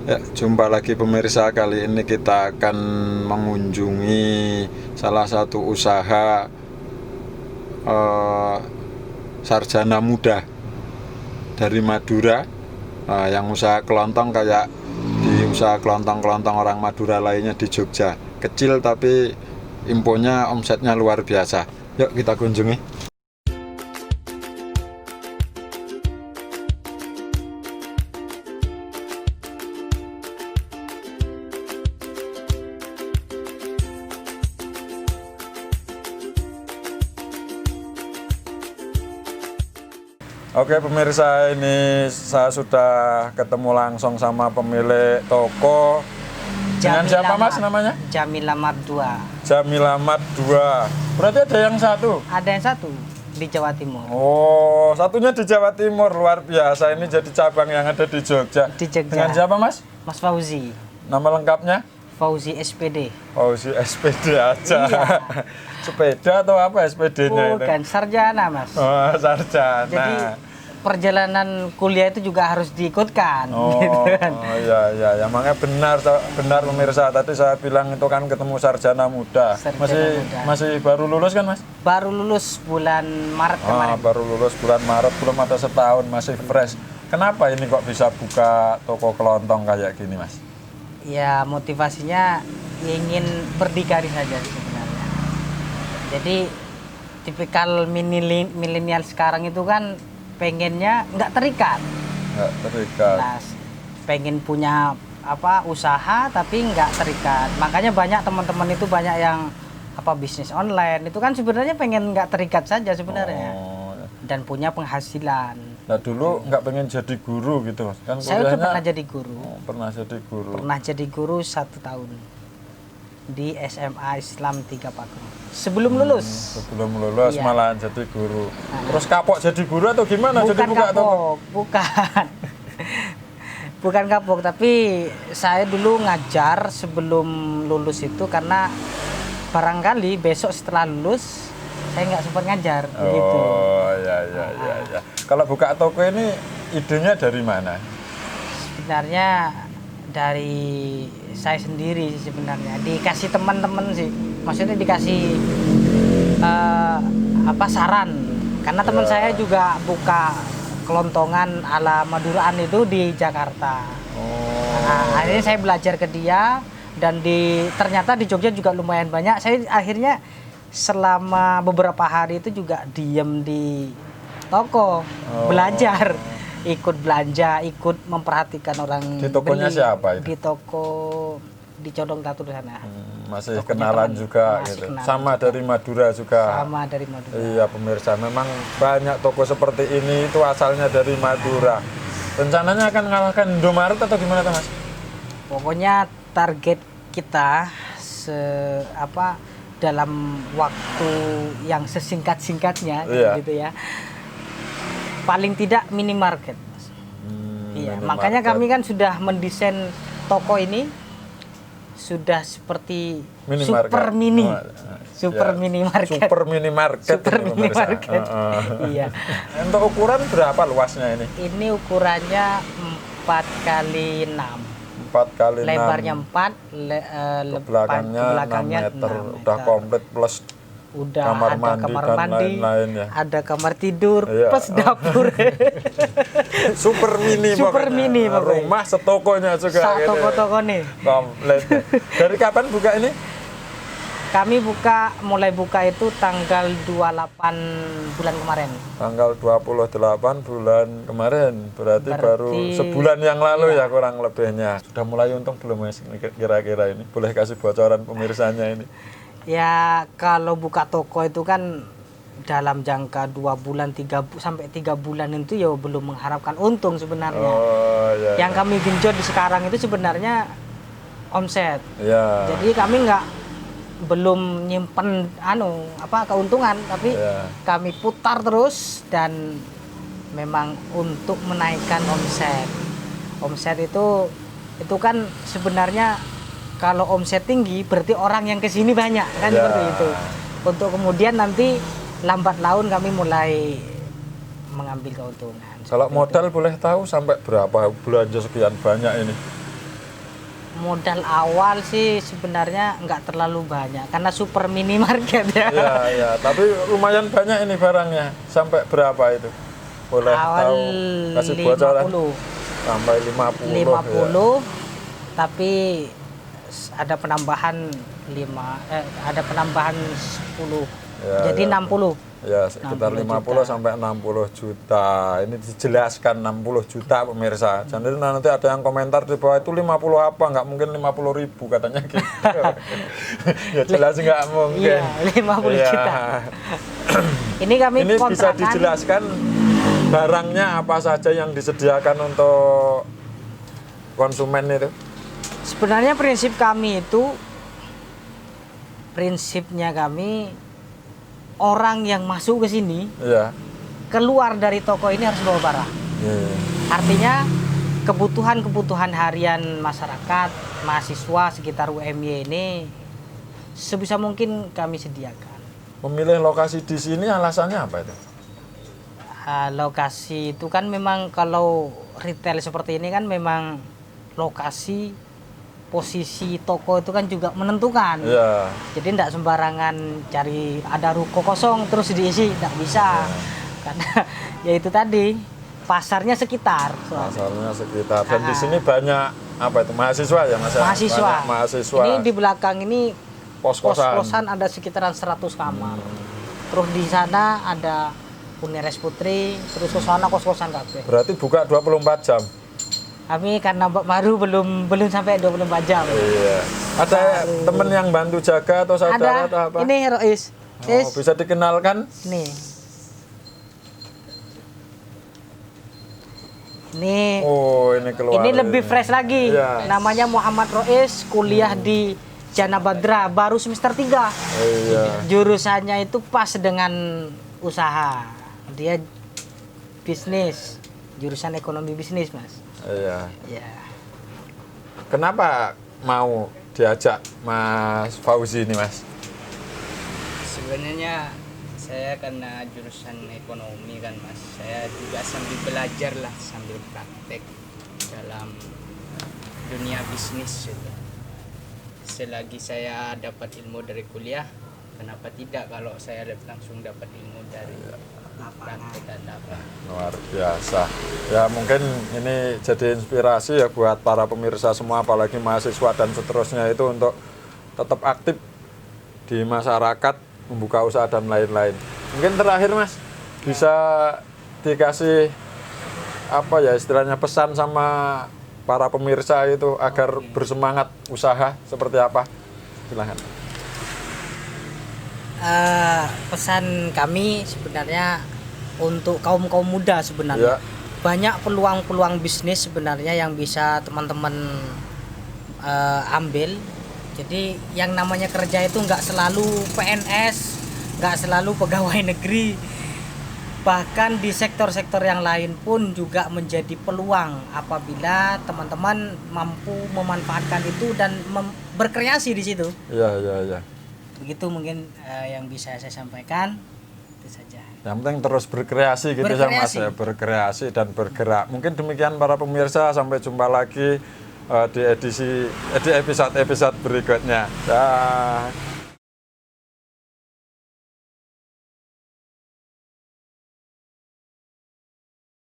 Ya, jumpa lagi pemirsa. Kali ini kita akan mengunjungi salah satu usaha eh, sarjana muda dari Madura, yang usaha kelontong kayak di usaha kelontong-kelontong orang Madura lainnya di Jogja. Kecil tapi imponya, omsetnya luar biasa. Yuk kita kunjungi. Oke pemirsa, ini saya sudah ketemu langsung sama pemilik toko. Dengan siapa mas namanya? Jamila Mardua. Jamila Mardua. Berarti ada yang satu? Ada yang satu di Jawa Timur. Oh, satunya di Jawa Timur, luar biasa. Ini jadi cabang yang ada di Jogja. Di Jogja. Dengan siapa mas? Mas Fauzi. Nama lengkapnya? Fauzi SPD. Fauzi SPD aja. Iya. Sepeda atau apa SPD-nya itu? Bukan, sarjana mas. Oh, sarjana. Jadi perjalanan kuliah itu juga harus diikutkan. Oh, Gitu kan. ya, makanya benar pemirsa. Tadi saya bilang itu kan ketemu sarjana muda. Masih baru lulus kan mas? Baru lulus bulan Maret kemarin. Baru lulus bulan Maret, belum ada setahun, masih fresh. Kenapa ini kok bisa buka toko kelontong kayak gini mas? Ya motivasinya ingin berdikari saja sebenarnya. Jadi tipikal milenial sekarang itu kan pengennya nggak terikat. Nggak terikat. Nah, pengen punya usaha tapi nggak terikat. Makanya banyak teman-teman itu banyak yang bisnis online itu kan sebenarnya pengen nggak terikat saja sebenarnya. Dan punya penghasilan. Nah dulu nggak pengen jadi guru gitu mas? Kan saya udah pernah jadi guru. Pernah jadi guru. Pernah jadi guru 1 tahun di SMA Islam 3 Pakem. Sebelum lulus. Sebelum lulus iya. Malahan jadi guru. Terus kapok jadi guru atau gimana? Bukan jadi buka kapok, toko? bukan. Bukan kapok, tapi saya dulu ngajar sebelum lulus itu karena barangkali besok setelah lulus saya nggak sempat ngajar. Begitu. Oh ya. Kalau buka toko ini idenya dari mana? Sebenarnya dari saya sendiri sih sebenarnya. Dikasih teman-teman sih. Maksudnya dikasih saran. Karena teman saya juga buka kelontongan ala Maduraan itu di Jakarta. Nah, akhirnya saya belajar ke dia dan ternyata di Jogja juga lumayan banyak. Saya akhirnya selama beberapa hari itu juga diem di toko, belajar, ikut belanja, ikut memperhatikan orang. Di tokonya beli. Siapa itu? Di toko di Condong Tatu di sana. Masih Tokonya kenalan teman. juga Masih gitu. kenalan Sama juga. dari Madura juga. Sama dari Madura. Iya pemirsa, memang banyak toko seperti ini itu asalnya dari Madura. Rencananya akan mengalahkan Indomaret atau gimana tuh mas? Pokoknya target kita dalam waktu yang sesingkat-singkatnya Iya. gitu ya. Paling tidak minimarket. Iya, Minimarket. makanya kami kan sudah mendesain toko ini sudah seperti Minimarket. super mini. Super Ya. minimarket. Super minimarket. Super ini, pemirsa. minimarket. Iya. Untuk ukuran berapa luasnya ini? Ini ukurannya 4 kali 6. 4 kali 6. Lebarnya 4, belakangnya 6 meter. Udah komplit plus udah kamar ada mandi kamar dan mandi, lain-lain ya. ada kamar tidur, Iya. plus dapur. Super mini Super pokoknya. mini pokoknya. Rumah setokonya juga Saat gitu. toko-toko nih. Komplit. Dari kapan buka ini? Kami mulai buka itu tanggal 28 bulan kemarin. Tanggal 28 bulan kemarin. Berarti baru sebulan yang lalu ya kurang lebihnya. Sudah mulai untung belum mas kira-kira ini? Boleh kasih bocoran pemirsanya ini? Ya kalau buka toko itu kan dalam jangka 2 bulan, 3 bulan itu ya belum mengharapkan untung sebenarnya. Iya. Yang kami genjot di sekarang itu sebenarnya omset. Iya. Jadi kami belum nyimpen keuntungan, tapi kami putar terus dan memang untuk menaikkan omset. Omset itu kan sebenarnya kalau omset tinggi berarti orang yang kesini banyak kan, seperti itu. Untuk kemudian nanti lambat laun kami mulai mengambil keuntungan. Kalau modal boleh tahu sampai berapa belanja sekian banyak ini? Modal awal sih sebenarnya nggak terlalu banyak karena super minimarket ya. Iya, iya. Tapi lumayan banyak ini barangnya. Sampai berapa itu? Boleh Awal tahu kasih bocoran? 50. Sampai 50. 50, Ya. tapi ada penambahan 10. Ya, Jadi ya. 60. Ya, sekitar 60 50 juta. sampai 60 juta. Ini dijelaskan 60 juta pemirsa. Jadi nanti ada yang komentar di bawah itu 50 apa? Nggak mungkin 50.000 katanya gitu. Ya jelas nggak mungkin. Iya, 50 Iya. juta. Ini kami Ini bisa kontrakan. dijelaskan barangnya apa saja yang disediakan untuk konsumen itu? Sebenarnya prinsipnya kami orang yang masuk ke sini Iya. keluar dari toko ini harus bawa barang. Iya. Artinya kebutuhan harian masyarakat, mahasiswa sekitar UMY ini sebisa mungkin kami sediakan. Memilih lokasi di sini alasannya apa itu? Lokasi itu kan memang kalau retail seperti ini kan memang lokasi posisi toko itu kan juga menentukan. Iya. Jadi tidak sembarangan cari ada ruko kosong terus diisi, tidak bisa. Karena ya itu tadi pasarnya sekitar. Asalnya sekitar. Dan di sini banyak apa itu mahasiswa ya Mas? Mahasiswa. Banyak mahasiswa. Ini di belakang ini Kos-kosan. kos-kosan ada sekitaran 100 kamar. Terus di sana ada Unires Putri, terus ke sana kos-kosan kabeh. Berarti buka 24 jam. Kami karena baru belum sampai 24 jam. Iya. Ada temen yang bantu jaga atau saudara atau Ada apa? ini Rois. Oh, bisa dikenalkan? Nih. Ini Oh, ini keluar. ini lebih fresh lagi. Iya. Namanya Muhammad Rois, kuliah di Jana Badra, baru semester 3. Iya. Jurusannya itu pas dengan usaha. Dia bisnis, jurusan ekonomi bisnis, Mas. Iya. Ya. Kenapa mau diajak Mas Fauzi ini, Mas? Sebenarnya saya karena jurusan ekonomi kan Mas, saya juga sambil belajar lah, sambil praktek dalam dunia bisnis gitu. Selagi saya dapat ilmu dari kuliah, kenapa tidak kalau saya langsung dapat ilmu dari praktek dan apa. Luar biasa. Ya mungkin ini jadi inspirasi ya buat para pemirsa semua, apalagi mahasiswa dan seterusnya itu untuk tetap aktif di masyarakat, membuka usaha dan lain-lain. Mungkin terakhir Mas, bisa dikasih apa ya istilahnya pesan sama para pemirsa itu agar bersemangat usaha seperti apa? Silahkan. Pesan kami sebenarnya untuk kaum muda sebenarnya. Ya. Banyak peluang bisnis sebenarnya yang bisa teman-teman ambil. Jadi yang namanya kerja itu nggak selalu PNS, nggak selalu pegawai negeri. Bahkan di sektor-sektor yang lain pun juga menjadi peluang apabila teman-teman mampu memanfaatkan itu dan berkreasi di situ. Iya. Begitu mungkin yang bisa saya sampaikan. Itu saja. Yang penting terus berkreasi gitu ya Mas ya, berkreasi dan bergerak. Mungkin demikian para pemirsa, sampai jumpa lagi di episode berikutnya. Dah.